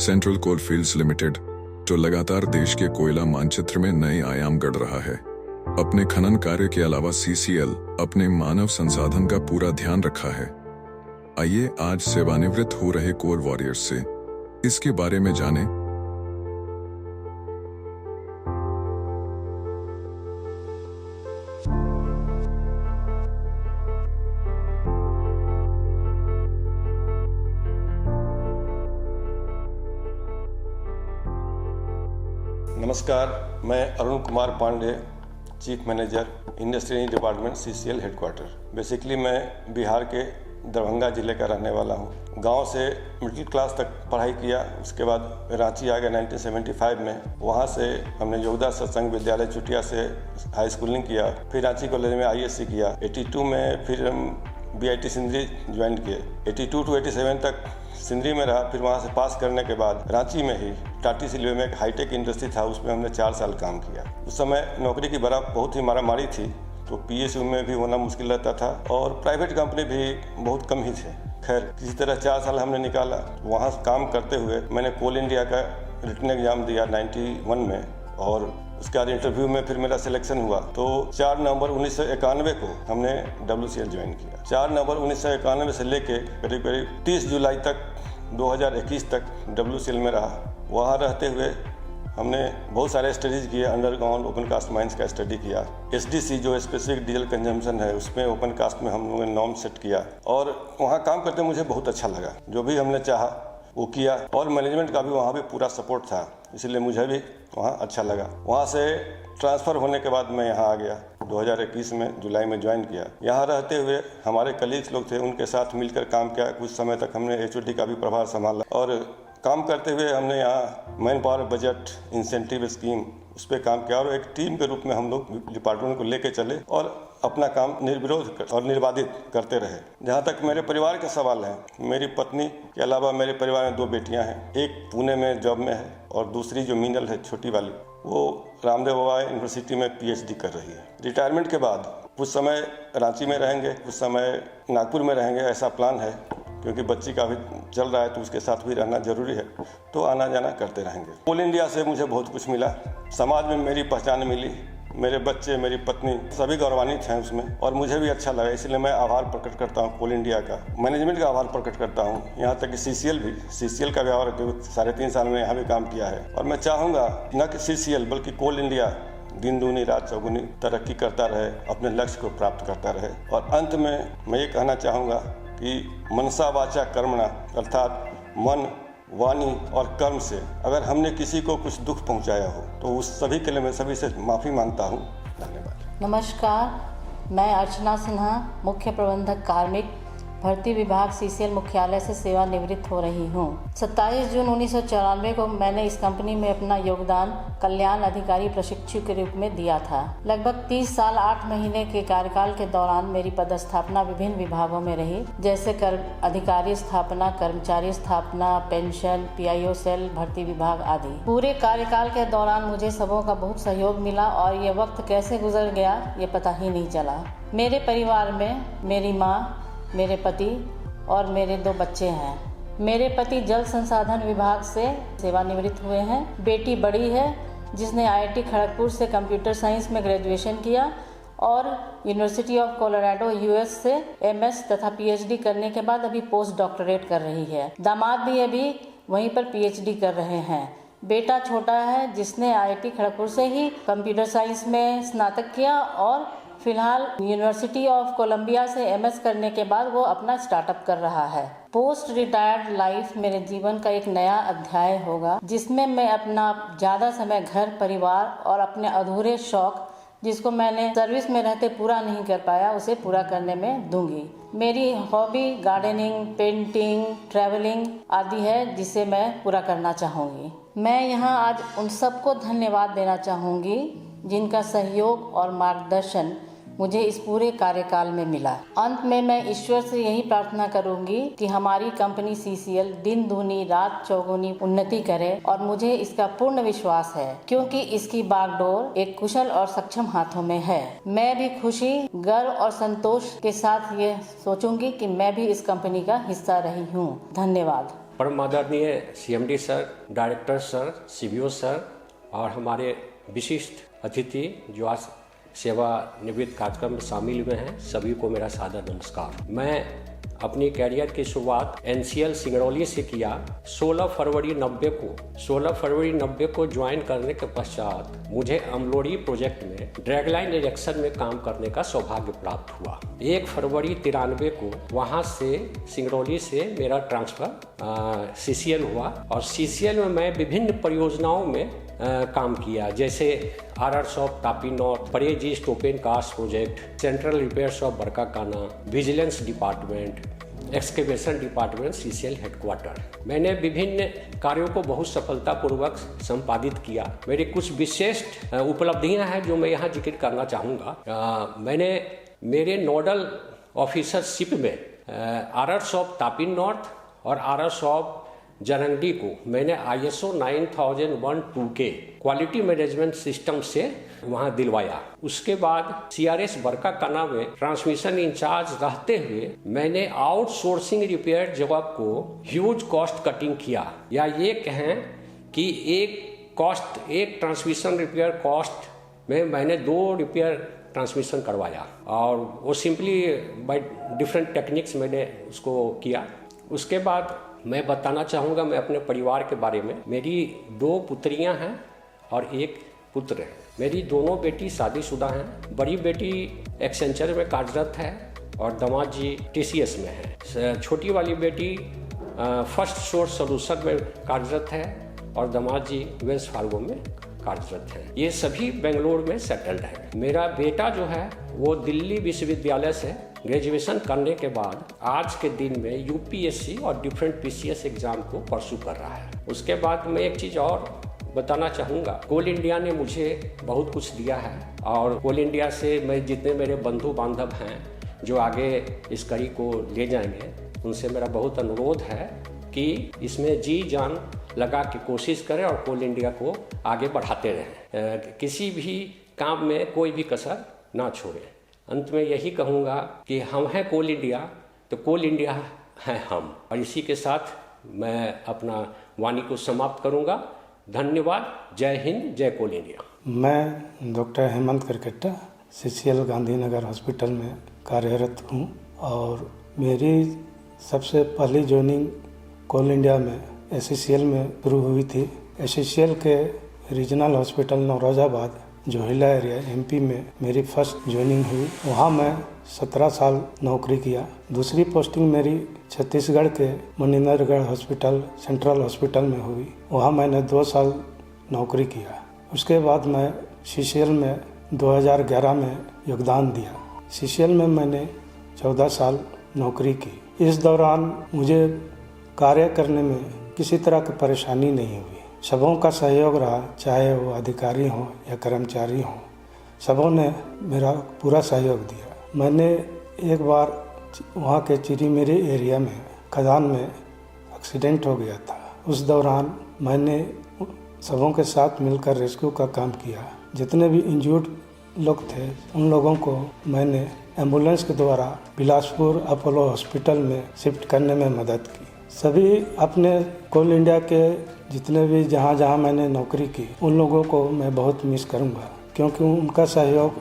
Central coalfields limited, जो लगातार देश के कोयला मानचित्र में नए आयाम गढ़ रहा है, अपने खनन कार्य के अलावा CCL अपने मानव संसाधन का पूरा ध्यान रखा है। आइए आज सेवानिवृत्त हो रहे कोर वॉरियर्स से इसके बारे में जानें। नमस्कार, मैं Arun Kumar Pandey, chief manager industrial department CCL headquarter. Basically मैं बिहार के दरभंगा ज़िले का रहने वाला हूँ। गांव से मिडिल क्लास तक पढ़ाई किया, उसके बाद रांची आ गया 1975 में। वहाँ से हमने योगदा सत्संग विद्यालय चुटिया से हाई स्कूलिंग किया, फिर रांची कॉलेज में ISC किया। 82 में फिर हम BIT सिंदरी ज्वाइन किए। 82 to 87 तक सिंदरी में रहा। फिर वहाँ से पास करने के बाद रांची में ही टाटी सिल्वे में एक हाईटेक इंडस्ट्री था, उसमें हमने 4 साल काम किया। उस समय नौकरी की बहुत ही मारामारी थी, तो PSU में भी होना मुश्किल रहता था और प्राइवेट कंपनी भी बहुत कम ही थे। खैर, किसी तरह 4 साल हमने निकाला। वहाँ काम करते हुए मैंने कोल इंडिया का रिटन एग्जाम दिया 91 में, और उसके बाद इंटरव्यू में फिर मेरा सिलेक्शन हुआ। तो 4 नवंबर 1991 को हमने WCL ज्वाइन किया। 4 नवंबर 1991 से लेके करीब करीब 30 जुलाई तक 2021 तक WCL में रहा। वहाँ रहते हुए हमने बहुत सारे स्टडीज़ किए। अंडरग्राउंड ओपन कास्ट माइंस का स्टडी किया। SDC जो स्पेसिफिक डीजल कंजम्पशन है, उसमें ओपन कास्ट में हम लोगों ने नॉर्म सेट किया, और वहाँ काम करते मुझे बहुत अच्छा लगा। जो भी हमने चाहा वो किया, और मैनेजमेंट का भी वहाँ भी पूरा सपोर्ट था, इसलिए मुझे भी वहाँ अच्छा लगा। वहाँ से ट्रांसफ़र होने के बाद मैं यहाँ आ गया। 2021 में जुलाई में ज्वाइन किया। यहाँ रहते हुए हमारे कलीग्स लोग थे, उनके साथ मिलकर काम किया। कुछ समय तक हमने HOD का भी प्रभार संभाला, और काम करते हुए हमने यहाँ man power budget incentive scheme उस पर काम किया, और एक टीम के रूप में हम लोग डिपार्टमेंट को लेके चले और अपना काम निर्विरोध और निर्बाधित करते रहे। जहाँ तक मेरे परिवार के सवाल हैं, मेरी पत्नी के अलावा मेरे परिवार में 2 बेटियाँ हैं। एक पुणे में जॉब में है, और दूसरी जो मीनल है छोटी वाली, वो रामदेव बाबा यूनिवर्सिटी में PhD कर रही है। रिटायरमेंट के बाद कुछ समय रांची में रहेंगे, कुछ समय नागपुर में रहेंगे, ऐसा प्लान है, क्योंकि बच्ची का भी चल रहा है तो उसके साथ भी रहना जरूरी है, तो आना जाना करते रहेंगे। कोल इंडिया से मुझे बहुत कुछ मिला। समाज में मेरी पहचान मिली, मेरे बच्चे, मेरी पत्नी सभी गौरवान्वित हैं उसमें, और मुझे भी अच्छा लगा। इसलिए मैं आभार प्रकट करता हूँ कोल इंडिया का, मैनेजमेंट का आभार प्रकट करता हूँ, यहाँ तक कि CCL का भी आभार, 3.5 साल में यहाँ भी काम किया है। और मैं चाहूँगा न कि CCL बल्कि कोल इंडिया दिन दूनी रात चौगुनी तरक्की करता रहे, अपने लक्ष्य को प्राप्त करता रहे। और अंत में मैं ये कहना चाहूँगा कि मनसा वाचा कर्मणा, अर्थात मन, वाणी और कर्म से अगर हमने किसी को कुछ दुख पहुंचाया हो तो उस सभी के लिए मैं सभी से माफ़ी मांगता हूं। धन्यवाद। नमस्कार, मैं अर्चना सिन्हा, मुख्य प्रबंधक कार्मिक, भर्ती विभाग CCL मुख्यालय से सेवानिवृत्त हो रही हूँ। 27 जून 1994 को मैंने इस कंपनी में अपना योगदान कल्याण अधिकारी प्रशिक्षु के रूप में दिया था। लगभग 30 साल 8 महीने के कार्यकाल के दौरान मेरी पदस्थापना विभिन्न विभागों में रही, जैसे अधिकारी स्थापना, कर्मचारी स्थापना, पेंशन, PIO सेल, भर्ती विभाग आदि। पूरे कार्यकाल के दौरान मुझे सबों का बहुत सहयोग मिला, और ये वक्त कैसे गुजर गया ये पता ही नहीं चला। मेरे परिवार में मेरी माँ, मेरे पति और मेरे 2 बच्चे हैं। मेरे पति जल संसाधन विभाग से सेवानिवृत्त हुए हैं। बेटी बड़ी है, जिसने IIT खड़गपुर से कंप्यूटर साइंस में ग्रेजुएशन किया, और यूनिवर्सिटी ऑफ कोलोराडो US से MS तथा PhD करने के बाद अभी पोस्ट डॉक्टरेट कर रही है। दामाद भी अभी वहीं पर PhD कर रहे हैं। बेटा छोटा है, जिसने IIT खड़गपुर से ही कंप्यूटर साइंस में स्नातक किया, और फिलहाल यूनिवर्सिटी ऑफ कोलंबिया से MS करने के बाद वो अपना स्टार्टअप कर रहा है। पोस्ट रिटायर्ड लाइफ मेरे जीवन का एक नया अध्याय होगा, जिसमें मैं अपना ज़्यादा समय घर, परिवार और अपने अधूरे शौक, जिसको मैंने सर्विस में रहते पूरा नहीं कर पाया, उसे पूरा करने में दूंगी। मेरी हॉबी गार्डनिंग, पेंटिंग, ट्रैवलिंग आदि है, जिसे मैं पूरा करना चाहूँगी। मैं यहाँ आज उन सबको धन्यवाद देना चाहूँगी जिनका सहयोग और मार्गदर्शन मुझे इस पूरे कार्यकाल में मिला। अंत में मैं ईश्वर से यही प्रार्थना करूंगी कि हमारी कंपनी CCL दिन दूनी रात चौगुनी उन्नति करे, और मुझे इसका पूर्ण विश्वास है, क्योंकि इसकी बागडोर एक कुशल और सक्षम हाथों में है। मैं भी खुशी, गर्व और संतोष के साथ ये सोचूंगी कि मैं भी इस कंपनी का हिस्सा रही हूँ। धन्यवाद। परम आदरणीय CMD sir, director sir, CBO sir और हमारे विशिष्ट अतिथि जो आज सेवानिवृत्त कार्यक्रम में शामिल हुए हैं, सभी को मेरा सादर नमस्कार। मैं अपनी कैरियर की शुरुआत NCL सिंगरौली से किया। 16 फरवरी 90 को ज्वाइन करने के पश्चात मुझे अमलोड़ी प्रोजेक्ट में ड्रैगलाइन इंजेक्शन में काम करने का सौभाग्य प्राप्त हुआ। 1 फरवरी 93 को वहां से सिंगरौली से मेरा ट्रांसफ़र CCL हुआ और CCL में मैं विभिन्न परियोजनाओं में काम किया, जैसे RRS ऑफ तापी नॉर्थ, परेजी स्टोपेन cast project, central repairs of Barkakana, vigilance department, excavation department, CCL headquarter. मैंने विभिन्न कार्यों को बहुत सफलतापूर्वक संपादित किया। मेरी कुछ विशिष्ट उपलब्धियां हैं जो मैं यहाँ जिक्र करना चाहूँगा। मैंने मेरे नोडल ऑफिसरशिप में RRS ऑफ तापी नॉर्थ और RRS ऑफ जरंडी को मैंने ISO 9001-2 के क्वालिटी मैनेजमेंट सिस्टम से वहां दिलवाया। उसके बाद CRS बरकाकाना में ट्रांसमिशन इंचार्ज रहते हुए मैंने आउटसोर्सिंग रिपेयर जॉब को ह्यूज कॉस्ट कटिंग किया, या ये कहें कि एक ट्रांसमिशन रिपेयर कॉस्ट में मैंने 2 रिपेयर ट्रांसमिशन करवाया और वो सिंपली बाय डिफरेंट टेक्निक्स मैंने उसको किया। उसके बाद मैं बताना चाहूँगा मैं अपने परिवार के बारे में। मेरी 2 पुत्रियाँ हैं और 1 पुत्र है। मेरी दोनों बेटी शादीशुदा हैं। बड़ी बेटी एक्सेंचर में कार्यरत है और दामाद जी TCS में है। छोटी वाली बेटी फर्स्ट सोर्स सॉल्यूशन में कार्यरत है और दामाद जी वेल्स फार्गो में कार्यरत है। ये सभी बेंगलोर में सेटल्ड है। मेरा बेटा जो है वो दिल्ली विश्वविद्यालय से ग्रेजुएशन करने के बाद आज के दिन में UPSC और डिफरेंट PCS एग्जाम को परसू कर रहा है। उसके बाद मैं एक चीज़ और बताना चाहूँगा, कोल इंडिया ने मुझे बहुत कुछ दिया है और कोल इंडिया से मैं जितने मेरे बंधु बांधव हैं जो आगे इस कड़ी को ले जाएंगे, उनसे मेरा बहुत अनुरोध है कि इसमें जी जान लगा के कोशिश करें और कोल इंडिया को आगे बढ़ाते रहें। किसी भी काम में कोई भी कसर ना छोड़ें। अंत में यही कहूँगा कि हम हैं कोल इंडिया तो कोल इंडिया है हम। और इसी के साथ मैं अपना वाणी को समाप्त करूँगा। धन्यवाद। जय हिंद, जय कोल इंडिया। मैं doctor Hemant Karkatta CCL Gandhinagar hospital में कार्यरत हूँ और मेरी सबसे पहली ज्वाइनिंग कोल इंडिया में SCCL में शुरू हुई थी। SCCL के regional hospital Naurozabad Johila area MP में मेरी फर्स्ट ज्वाइनिंग हुई। वहाँ मैं 17 साल नौकरी किया। दूसरी पोस्टिंग मेरी छत्तीसगढ़ के मनिंदरगढ़ हॉस्पिटल सेंट्रल हॉस्पिटल में हुई। वहाँ मैंने 2 साल नौकरी किया। उसके बाद मैं CCL में 2011 में योगदान दिया। CCL में मैंने 14 साल नौकरी की। इस दौरान मुझे कार्य करने में किसी तरह की परेशानी नहीं हुई। सबों का सहयोग रहा, चाहे वो अधिकारी हों या कर्मचारी हों, सबों ने मेरा पूरा सहयोग दिया। मैंने एक बार वहाँ के चिरीमेरी एरिया में खदान में एक्सीडेंट हो गया था। उस दौरान मैंने सबों के साथ मिलकर रेस्क्यू का काम किया। जितने भी इंजर्ड लोग थे उन लोगों को मैंने एम्बुलेंस के द्वारा बिलासपुर अपोलो हॉस्पिटल में शिफ्ट करने में मदद की। सभी अपने कोल इंडिया के जितने भी जहाँ मैंने नौकरी की उन लोगों को मैं बहुत मिस करूँगा, क्योंकि उनका सहयोग,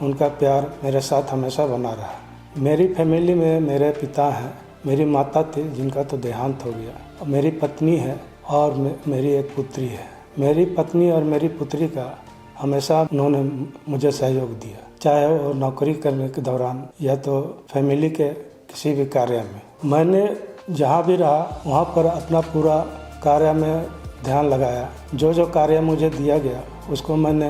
उनका प्यार मेरे साथ हमेशा बना रहा। मेरी फैमिली में मेरे पिता हैं, मेरी माता थी जिनका तो देहांत हो गया, मेरी पत्नी है और मेरी एक पुत्री है। मेरी पत्नी और मेरी पुत्री का हमेशा उन्होंने मुझे सहयोग दिया, चाहे वो नौकरी करने के दौरान या तो फैमिली के किसी भी कार्य में। मैंने जहाँ भी रहा वहाँ पर अपना पूरा कार्य में ध्यान लगाया। जो कार्य मुझे दिया गया उसको मैंने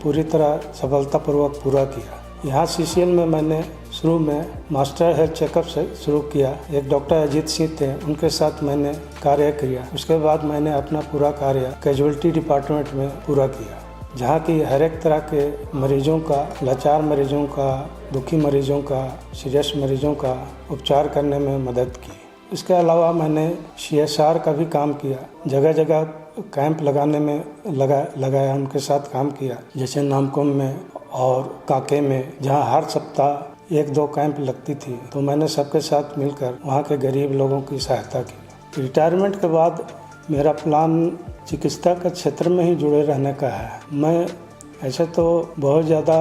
पूरी तरह सफलतापूर्वक पूरा किया। यहाँ CCL में मैंने शुरू में मास्टर हेल्थ चेकअप से शुरू किया। एक डॉक्टर अजीत सिंह थे, उनके साथ मैंने कार्य किया। उसके बाद मैंने अपना पूरा कार्य कैजुअलिटी डिपार्टमेंट में पूरा किया, जहाँ की हर एक तरह के मरीजों का, लाचार मरीजों का, दुखी मरीजों का, सीरियस मरीजों का उपचार करने में मदद की। इसके अलावा मैंने CSR का भी काम किया। जगह जगह कैंप लगाने में लगाया, उनके साथ काम किया, जैसे नामकुम में और काके में, जहाँ हर सप्ताह 1-2 कैंप लगती थी, तो मैंने सबके साथ मिलकर वहाँ के गरीब लोगों की सहायता की। रिटायरमेंट के बाद मेरा प्लान चिकित्सा के क्षेत्र में ही जुड़े रहने का है। मैं ऐसे तो बहुत ज़्यादा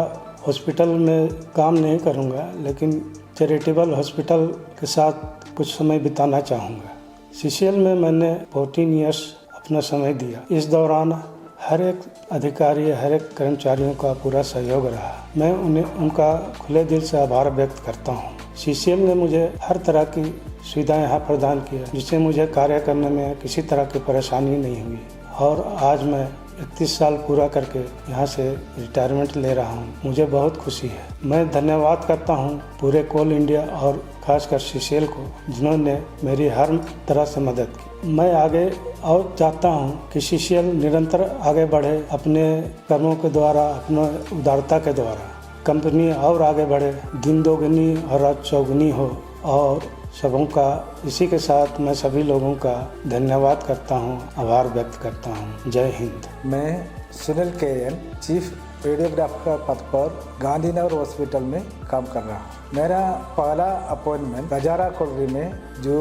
हॉस्पिटल में काम नहीं करूँगा, लेकिन चैरिटेबल हॉस्पिटल के साथ कुछ समय बिताना चाहूँगा। सीसीएल में मैंने 14 ईयर्स अपना समय दिया। इस दौरान हर एक अधिकारी, हर एक कर्मचारियों का पूरा सहयोग रहा। मैं उनका खुले दिल से आभार व्यक्त करता हूँ। सीसीएल ने मुझे हर तरह की सुविधाएं यहाँ प्रदान किया, जिससे मुझे कार्य करने में किसी तरह की परेशानी नहीं हुई। और आज मैं 31 साल पूरा करके यहाँ से रिटायरमेंट ले रहा हूँ। मुझे बहुत खुशी है। मैं धन्यवाद करता हूँ पूरे कोल इंडिया और खासकर सीसीएल को, जिन्होंने मेरी हर तरह से मदद की। मैं आगे और चाहता हूँ कि सीसीएल निरंतर आगे बढ़े, अपने कर्मों के द्वारा, अपने उदारता के द्वारा कंपनी और आगे बढ़े, दिन दोगुनी और रात चौगुनी हो। और सबों का इसी के साथ मैं सभी लोगों का धन्यवाद करता हूँ, आभार व्यक्त करता हूँ। जय हिंद। मैं सुनील KN चीफ रेडियोग्राफर पद पर गांधीनगर हॉस्पिटल में काम कर रहा हूँ। मेरा पहला अपॉइंटमेंट गजारा कोलरी में जो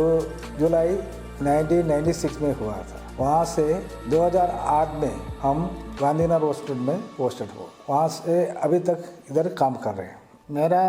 जुलाई 1996 में हुआ था। वहाँ से 2008 में हम गांधीनगर हॉस्पिटल में पोस्टेड हुए। वहाँ से अभी तक इधर काम कर रहे हैं। मेरा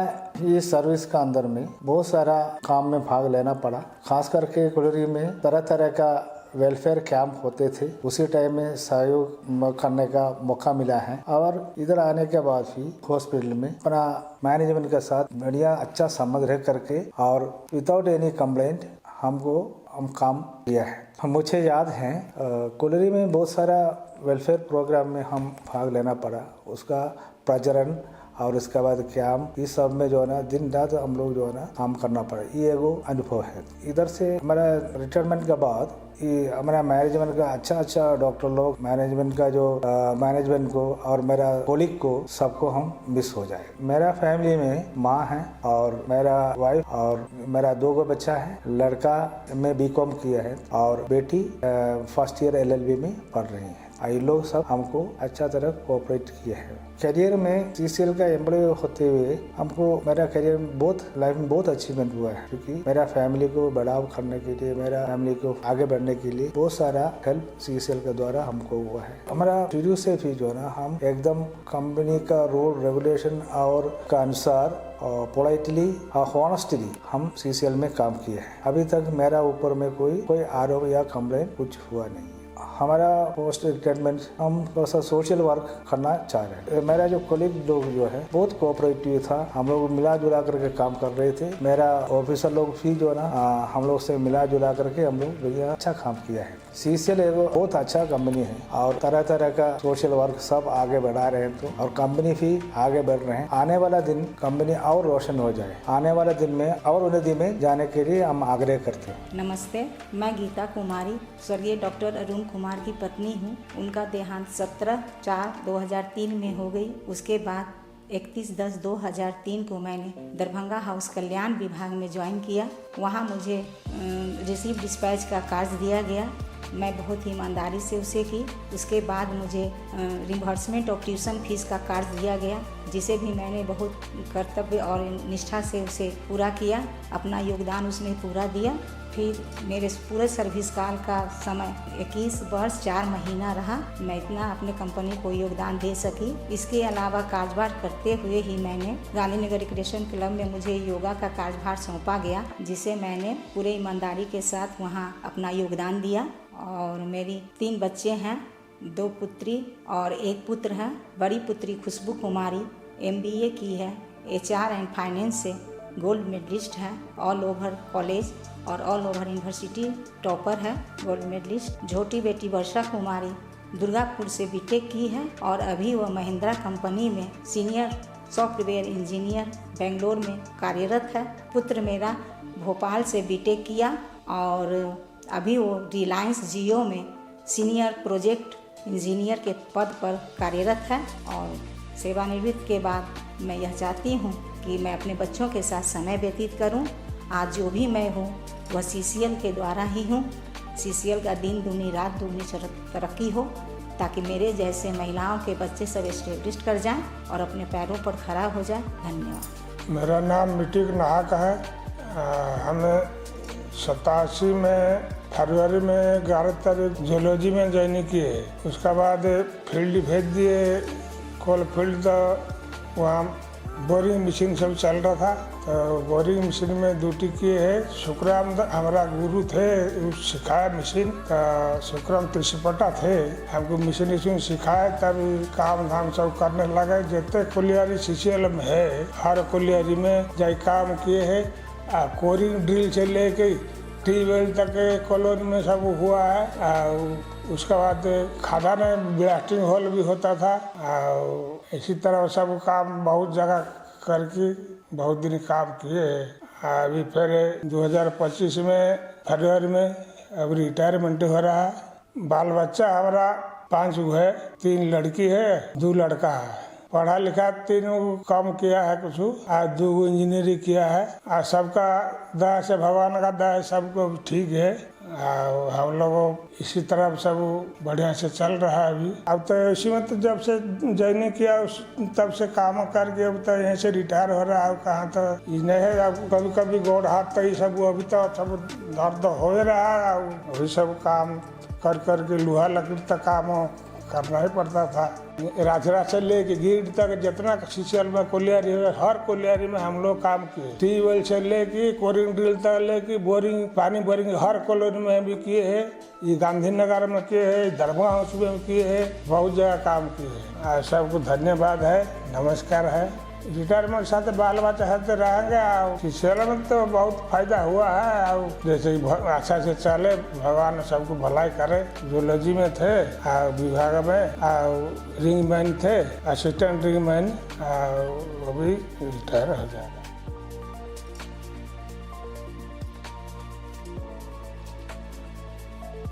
ये सर्विस का अंदर में बहुत सारा काम में भाग लेना पड़ा। खास करके कोलरी में तरह तरह का वेलफेयर कैंप होते थे, उसी टाइम में सहयोग करने का मौका मिला है। और इधर आने के बाद भी हॉस्पिटल में अपना मैनेजमेंट के साथ बढ़िया अच्छा संबंध रह करके और विदाउट एनी कंप्लेंट हम काम किया है। मुझे याद है कोलरी में बहुत सारा वेलफेयर प्रोग्राम में हम भाग लेना पड़ा। उसका प्रजनन और उसके बाद कैंप, इस सब में जो है ना दिन रात हम लोग जो है ना काम करना पड़ा। ये एगो अनुभव है। इधर से हमारा रिटायरमेंट के बाद ये हमारा मैनेजमेंट का अच्छा डॉक्टर लोग, मैनेजमेंट का जो मैनेजमेंट को और मेरा कोलिग को सबको हम मिस हो जाए। मेरा फैमिली में माँ है और मेरा वाइफ और मेरा 2 बच्चा है। लड़का में BCom किया है और बेटी फर्स्ट ईयर LLB में पढ़ रही है। ये लोग सब हमको अच्छा तरह कोऑपरेट किए हैं। करियर में सीसीएल का एम्प्लॉय होते हुए हमको मेरा करियर में लाइफ में बहुत अचीवमेंट हुआ है, क्योंकि मेरा फैमिली को बढ़ावा करने के लिए, मेरा फैमिली को आगे बढ़ने के लिए बहुत सारा हेल्प सीसीएल के द्वारा हमको हुआ है। हमारा शुरू से भी जो है ना हम एकदम कंपनी का रूल रेगुलेशन और का अनुसार और पोलाइटली और हॉनेस्टली हम सीसीएल में काम किए हैं। अभी तक मेरा ऊपर में कोई आरोप या कंप्लेंट कुछ हुआ नहीं। हमारा पोस्ट रिटायरमेंट हम थोड़ा सा सोशल वर्क करना चाह रहे हैं। मेरा जो कोलिग लोग जो है बहुत कोऑपरेटिव था। हम लोग मिला जुला करके काम कर रहे थे। मेरा ऑफिसर लोग भी जो है ना हम लोग से मिला जुला करके हम लोग बढ़िया अच्छा काम किया है। सीसीएल एक बहुत अच्छा कंपनी है और तरह तरह का सोशल वर्क सब आगे बढ़ा रहे हैं। तो और कंपनी भी आगे बढ़ रहे हैं। आने वाला दिन कंपनी और रोशन हो जाए, आने वाला दिन में और उन्नति में जाने के लिए हम आग्रह करते हैं। नमस्ते, मैं गीता कुमारी स्वर्गीय डॉक्टर अरुण कुमार की पत्नी हूँ। उनका देहांत 17/4/2003 में हो गई। उसके बाद 31/10/2003 को मैंने दरभंगा हाउस कल्याण विभाग में ज्वाइन किया। वहाँ मुझे रिसीव डिस्पैच का कार्य दिया गया। मैं बहुत ही ईमानदारी से उसे की। उसके बाद मुझे रिम्बर्समेंट ऑफ ट्यूशन फीस का कार्य दिया गया, जिसे भी मैंने बहुत कर्तव्य और निष्ठा से उसे पूरा किया। अपना योगदान उसने पूरा दिया। फिर मेरे पूरे सर्विस काल का समय 21 वर्ष 4 महीना रहा। मैं इतना अपने कंपनी को योगदान दे सकी। इसके अलावा कार्यभार करते हुए ही मैंने गांधीनगर रिक्रिएशन क्लब में मुझे योगा का कार्यभार सौंपा गया, जिसे मैंने पूरे ईमानदारी के साथ वहाँ अपना योगदान दिया। और मेरी 3 बच्चे हैं, 2 पुत्री और 1 पुत्र है। बड़ी पुत्री खुशबू कुमारी MBA की है, HR एंड फाइनेंस से गोल्ड मेडलिस्ट है, ऑल ओवर कॉलेज और ऑल ओवर यूनिवर्सिटी टॉपर है, गोल्ड मेडलिस्ट। छोटी बेटी वर्षा कुमारी दुर्गापुर से BTech की है और अभी वह महिंद्रा कंपनी में सीनियर सॉफ्टवेयर इंजीनियर बेंगलोर में कार्यरत है। पुत्र मेरा भोपाल से BTech किया और अभी वो रिलायंस जियो में सीनियर प्रोजेक्ट इंजीनियर के पद पर कार्यरत है। और सेवानिवृत्त के बाद मैं यह चाहती हूँ कि मैं अपने बच्चों के साथ समय व्यतीत करूँ। आज जो भी मैं हूँ वह CCL के द्वारा ही हूँ। CCL का दिन दूनी रात दूनी तरक्की हो, ताकि मेरे जैसे महिलाओं के बच्चे सब एस्टेब्लिश कर जाएं और अपने पैरों पर खड़ा हो जाए। धन्यवाद। मेरा नाम मिटिक नाहक है। हमें 87 में फरवरी में 11 तारीख जूलॉजी में ज्वाइन किए। उसका बाद फील्ड भेज दिए कोल फील्ड, तो वहाँ बोरिंग मशीन सब चल रहा था, तो बोरिंग मशीन में ड्यूटी किए है। शुक्राम हमारा गुरु थे, सिखाए मशीन, तो शुक्राम त्रिशपटा थे, हमको मशीन सिखाए, तब काम धाम सब करने लगे। जितने कुलियारी CCL में है, हर कुलियारी में जाए काम किए है। कोरिंग ड्रिल से लेके ट्यूबवेल तक कॉलोनी में सब हुआ है। उसके बाद खादा में ब्लास्टिंग होल भी होता था, और इसी तरह सब काम बहुत जगह करके बहुत दिन काम किए। अभी फिर 2025 में फरवरी में अब रिटायरमेंट हो रहा है। बाल बच्चा हमारा 5 है, 3 लड़की है, 2 लड़का है। पढ़ा लिखा तीनों काम किया है, कुछ 2 इंजीनियरिंग किया है। सबका दया से, भगवान का दया सबको ठीक है। हम लोग इसी तरह सब बढ़िया से चल रहा है। अभी अब तो इसी में तो जब से ज्वाइन किया तब से काम करके अब तो यहीं से रिटायर हो रहा है। कहाँ तो नहीं है, अब कभी कभी गोड़ हाथ तो ये सब अभी तो सब दर्द हो रहा है। वही सब काम कर करके लोहा लकड़ी तक काम करना ही पड़ता था। राजरा से लेके गिर तक जितना CCL में कोलियारी है, हर कोलियारी में हम लोग काम किए। ट्यूबवेल से लेके कोरिंग ड्रिल तक लेके बोरिंग, पानी बोरिंग हर कॉलोनी में भी किए हैं। ये गांधीनगर में किए हैं, दरभंगा हाउस में किए हैं, बहुत जगह काम किए हैं। सबको धन्यवाद है, नमस्कार है। रिटायरमेंट साथ बाल बच्चा साथ रहेंगे। CCL में तो बहुत फायदा हुआ है, और जैसे अच्छा से चले, भगवान सबको भलाई करे। जूलॉजी में थे, विभाग में रिंग मैन थे, असिस्टेंट रिंग मैन, अभी रिटायर हो जाए।